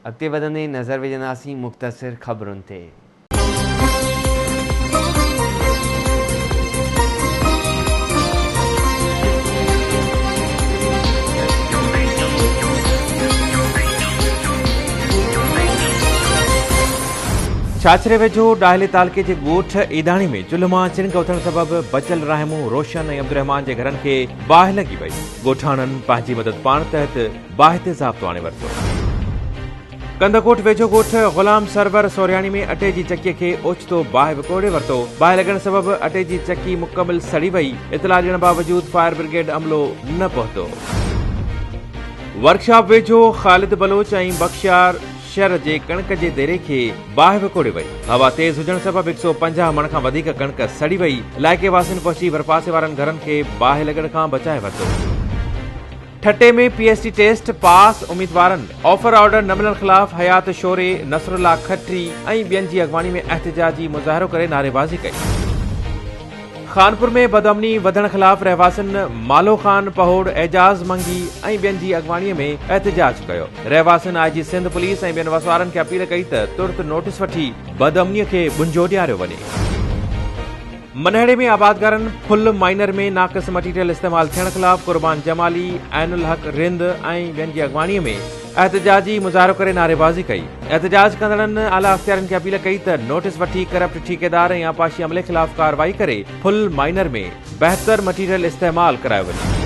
अॻिते वधंदे नज़र विझंदासीं मुख़्तसिर ख़बरुनि ते। छाछरे वेझो डाहले तालके जे ॻोठ ईदाणी में चुल्ह मां चिरंग उथण सबबि बचल रहमू रोशन ऐं अब्दुरहमान जे घरनि खे बाहि लॻी वई। ॻोठाणनि पंहिंजी मदद पाण तहत बाहि ते ज़ाब्तो आणे वरितो। कंदकोट वेझो ॻोठ ग़ुलाम सरवर सोरियाणी में अटे जी चकीअ खे ओचितो बाहि विकोड़े वरितो। बाहि लॻण सबबि अटे जी चकी मुकमिल सड़ी वई। इतला ॾियण बावजूद फायर ब्रिगेड अमलो न पहुतो। वर्कशॉप वेझो ख़ालिद बलोच ऐं बख्शियार शहर जे कणक जे देरे खे बाहि विकोड़े वई। हवा तेज़ हुजण सबबि 150 मण खां वधीक कणक सड़ी वई। इलाइक़े वासियुनि पहुची भरपासे वारनि घरनि खे बाहि लॻण खां बचाए वरितो। ठटे में PST टेस्ट पास उम्मीदवारनि ऑफर ऑर्डर न मिलण ख़िलाफ़ हयात शोरे, नसरुल्ला खत्री ऐं ॿियनि जी अॻवानी में एहतिजाजी मुज़ाहिरो करे नारेबाज़ी कई। खानपुर में बदअमनी वधण ख़िलाफ़ रहवासियुनि मालो खान पहोड़, एजाज़ मंगी ऐं ॿियनि जी अॻवानीअ में एहतिजाज कयो। रहवासियुनि IG सिंध पुलिस ऐं ॿियनि वसवारनि खे अपील कई त तुर्त नोटिस वठी बदअमनीअ खे बुंजो ॾियारियो वञे। मनहड़े में आबादगारनि फुल माइनर में नाक़िस मटीरियल इस्तेमाल थियण ख़िलाफ़ कुर्बान जमाली, ऐनुल हक रिंद ऐं ॿियनि जी अॻवानीअ में एहतिजाजी मुज़ाहिरो करे नारेबाज़ी कई। एहतिजाज कंदड़नि आला अख़्तियारनि खे अपील कई त नोटिस वठी करप्ट ठेकेदार ऐं आपाशी अमले ख़िलाफ़ कार्रवाई करे फुल माइनर में बहितर मटीरियल इस्तेमाल करायो वञे।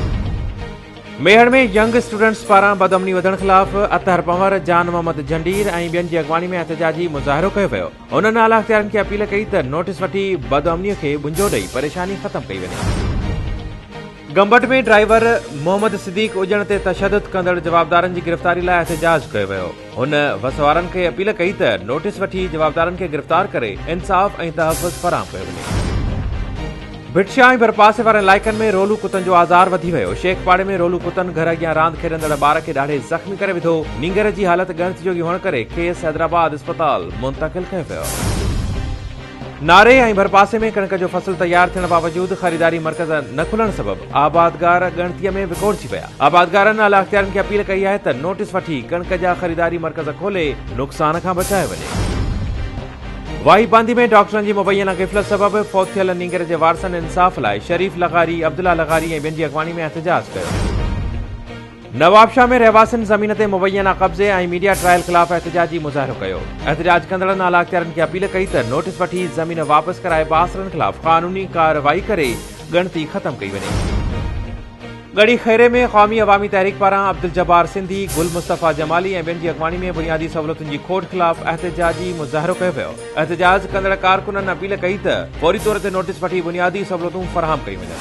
मेहर में यंग स्टूडेंट्स पारां बदअमनी वधण ख़िलाफ़ अतहर पंवर, जान मोहम्मद जंडीर ऐं ॿियनि जी अॻवानी में एहतिजाजी मुज़ाहिरो कयो वियो। उन्हनि आला अख़्तियारनि खे अपील कई त नोटिस वठी बदअमनीअ खे बुंजो ॾेई परेशानी ख़तम कई वञे। गंबट में ड्राइवर मोहम्मद सिद्दीक उजण ते तशद्दुद कंदड़ जवाबदारनि जी गिरफ़्तारी लाइ एहतिजाज कयो वियो। हुन वसवारनि खे अपील कई त नोटिस वठी जवाबदारनि खे गिरफ़्तार करे इंसाफ़ ऐं तहफ़्फ़ुज़ फराहम कयो वञे। भिटशा ऐं भरपासे वारनि इलाइक़नि में रोलू कुतनि जो आज़ार वधी वियो। शेखपाड़े में रोलू कुतनि घर अॻियां रांदि खेॾंदड़ ॿार खे ॾाढे ज़ख़्मी करे विधो। नींगर जी हालत ॻणित जोगी हुअण करे खेसि हैदराबाद अस्पताल मुंतक़िल कयो वियो। नारे ऐं भरपासे में कणक जो फसल तयार थियण बावजूद ख़रीदारी मर्कज़ न खुलण सबबि आबादगार ॻणतीअ में विकोड़जी विया। आबादगारनि आला अख़्तियारनि खे अपील कई आहे त नोटिस वठी कणक जा ख़रीदारी मर्कज़ खोले नुक़सान खां बचायो वञे। वाही बांदी में डॉक्टरनि जी मुबैना ग़िफ़लत सबबि फौत थियल नींगर जे वारसनि इंसाफ़ लाइ शरीफ़ लगारी, अब्दुल्ला लगारी ऐं ॿियनि जी अॻवानी में एहतिजाज कयो। नवाबशाह में रहवासियुनि ज़मीन ते मुबैना कब्ज़े ऐं मीडिया ट्रायल ख़िलाफ़ एहतिजाजी मुज़ाहिरो कयो। एहतिजाज कंदड़नि आला अख़्तियारनि खे अपील कई त नोटिस वठी ज़मीन वापसि कराए बासरनि ख़िलाफ़ क़ानूनी कार्रवाई करे ॻणती ख़तम कई वञे। गढ़ी खैरे में क़ौमी अवामी तहरीक पारां अब्दुल जब्बार सिंधी, गुल मुस्तफ़ा जमाली ऐं ॿियनि जी अॻवानी में बुनियादी सहूलियतुनि जी खोट ख़िलाफ़ एहतिजाजी मुज़ाहिरो कयो वियो। एहतिजाज कंदड़ कारकुननि अपील कई त फौरी तौर ते नोटिस वठी बुनियादी सहूलियतूं फराहम कयूं वञनि।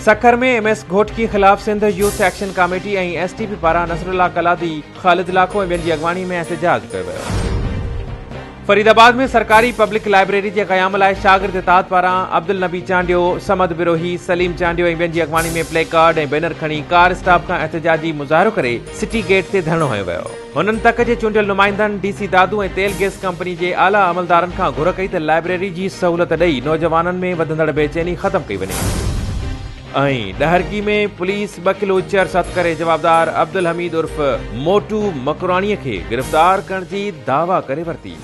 सखर में MS घोटकी ख़िलाफ़ सिंध यूथ एक्शन कमेटी ऐं STP पारां नसरुल्ला कलादी, ख़ालिद लाखो ऐं ॿियनि जी अॻवानी में एहतिजाज कयो वियो। फरीदाबाद में सरकारी पब्लिक लाइब्रेरी जे क़याम लाइ शागिर्द इत्तेहाद पारां अब्दुल नबी चांडियो, समद बिरोही, सलीम चांडियो ऐं ॿियनि जी अॻवानी में प्ले कार्ड ऐं बैनर खणी कार स्टाफ खां एहतिजाजी मुज़ाहिरो करे सिटी गेट ते धरणो हयो वियो। हुननि तक जे चूंडियल नुमाइंदनि DC दादू ऐं तेल गैस कंपनी जे आला अमलदारनि खां घुर कई त लाइब्रेरी जी सहूलियत ॾेई नौजवाननि में वधंदड़ बेचैनी ख़तम कई वञे। ऐं ॾहरगी में पुलिस 2 किलो चर्स हथ करे जवाबदार अब्दुल हमीद उर्फ मोटू मकराणीअ खे गिरफ़्तार करण जी दावा करे वरिती।